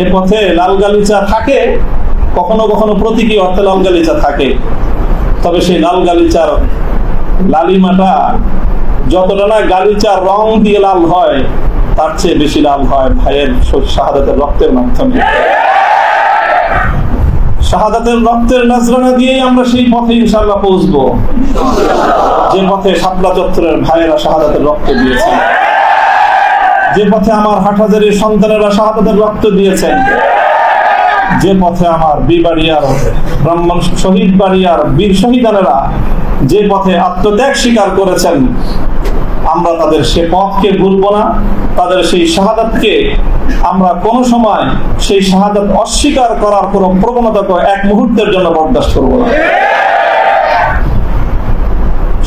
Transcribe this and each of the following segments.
এ পথে লাল গালিচা থাকে, কখনো কখনো প্রতীকী অর্থে লাল গালিচা থাকে, তবে সেই লাল গালিচার লালিমাটা যতটা না গালিচার রং দিয়ে লাল হয়, তার চেয়ে বেশি লাল হয় ভাইয়ের শাহাদাতের রক্তের মাধ্যমে। শাহাদাতের রক্তের নজরানা দিয়েই আমরা সেই পথে ইনশাআল্লাহ পৌঁছবো, যে পথে শাপলা চত্বরের ভাইয়েরা শাহাদাতের রক্ত দিয়েছেন, যে পথে আমার হাটহাজারীর সন্তানেরা শাহাদাতের রক্ত দিয়েছেন, যে পথে আমার বিবাড়িয়ার ব্রাহ্মণ শহীদ বাড়িয়ার বীর শহীদানেরা যে পথে আত্মত্যাগ স্বীকার করেছেন, আমরা তাদের সে পথকে ভুলবো না, তাদের সেই শাহাদাতকে আমরা কোন সময় সেই শাহাদাত অস্বীকার করার কোন প্রবণতাকে এক মুহূর্তের জন্য বরদাস্ত করবো না।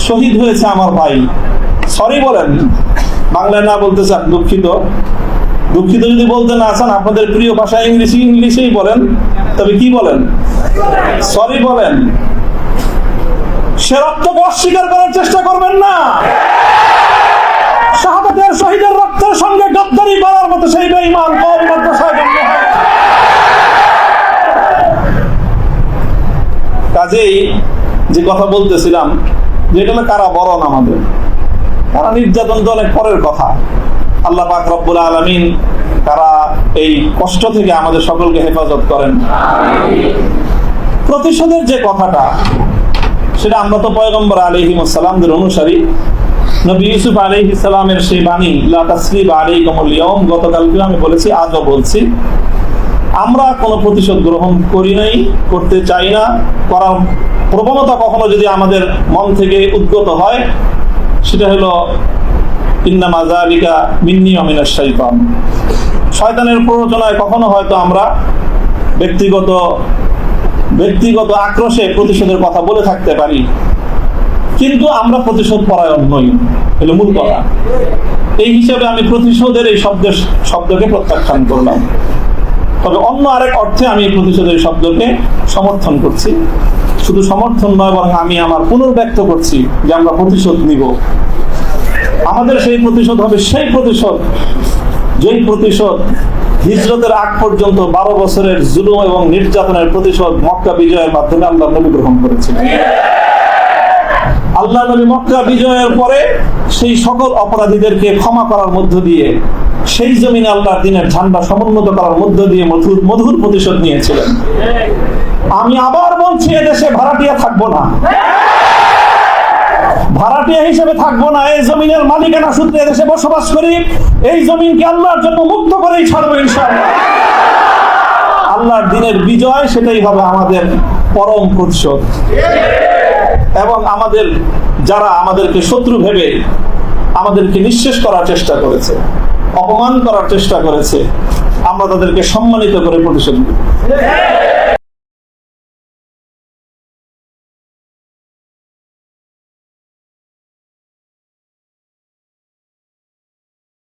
শহীদ হয়েছে আমার ভাই, সরি বলেন, বাংলায় না বলতে চান দুঃখিত, দুঃখিত যদি বলতে না চান আপনাদের প্রিয় ভাষা ইংলিশেই বলেন, তবে কি বলেন? সরি বলেন। সে রক্তকে অস্বীকার করার চেষ্টা করবেন না। শাহাদাতের শহীদের রক্তের সঙ্গে গাদ্দারি করার মতো সেই বেঈমান কওম মাদ্রাসায় জন্ম হয়। কাজেই যে কথা বলতেছিলাম, যেটা কারা বরণ আমাদের, কারা নির্যাতন তো অনেক পরের কথা। আল্লাহ পাক রব্বুল আলামিন তারা এই কষ্ট থেকে আমাদের সকলকে হেফাজত করেন। প্রতিশোধের যে কথাটা, সেটা আমরা তো পয়গম্বর আলাইহিস সালামদের অনুসারী। নবী ইউসুফ আলাইহিস সালামের সেই বাণী, লা তাসরিবা আলাইকুমুল ইয়াউম, গতকালকে আমি বলেছি, আজও বলছি, আমরা কোনো প্রতিশোধ গ্রহণ করি নাই, করতে চাই না। করার প্রবণতা কখনো যদি আমাদের মন থেকে উদ্গত হয়, সেটা হলো ইন্নামা যালিকা মিন্নী ওয়া মিনাশ শাইতান। শয়তানের প্ররোচনায় কখনো হয়তো আমরা ব্যক্তিগত আক্রোশে প্রতিশোধের কথা বলে থাকতে পারি, কিন্তু আমরা প্রতিশোধ পরায়ণ নই, হলো মূল কথা। এই হিসাবে আমি প্রতিশোধের এই শব্দকে প্রত্যাখ্যান করলাম। তবে অন্য আরেক অর্থে আমি প্রতিশোধের শব্দকে সমর্থন করছি। শুধু সমর্থন নয়, বরং আমি আমার পুনর্ব্যক্ত করছি যে আমরা প্রতিশোধ নিব। আমাদের সেই প্রতিশোধ হবে সেই প্রতিশোধ, যেই প্রতিশোধ হিজরতের আগ পর্যন্ত 12 বছরের জুলুম এবং নির্যাতনের প্রতিশোধ মক্কা বিজয়ের মাধ্যমে আল্লাহ নবী গ্রহণ করেছিলেন। আল্লাহ নবী মক্কা বিজয়ের পরে সেই সকল অপরাধীদেরকে ক্ষমা করার মধ্য দিয়ে, সেই জমিনে আল্লাহর দ্বীনের ঝান্ডা সমুন্নত করার মধ্য দিয়ে মধুর প্রতিশোধ নিয়েছিলেন। আমি আবার বলছি, এদেশে ভাড়াটিয়া থাকবো না, ভাড়াটিয়া হিসেবে থাকবো না। এই জমিনের মালিকানা সূত্রে এদেশে বসবাস করি, এই জমিনকে আল্লাহর জন্য মুক্ত করেই ছাড়বো ইনশাআল্লাহ। আল্লাহর দ্বীনের বিজয়, সেটাই হবে আমাদের পরম প্রতিশোধ। এবং আমাদের যারা আমাদেরকে শত্রু ভেবে আমাদেরকে নিঃশেষ করার চেষ্টা করেছে, অপমান করার চেষ্টা করেছে, আমরা তাদেরকে সম্মানিত করে প্রতিশোধ নেব।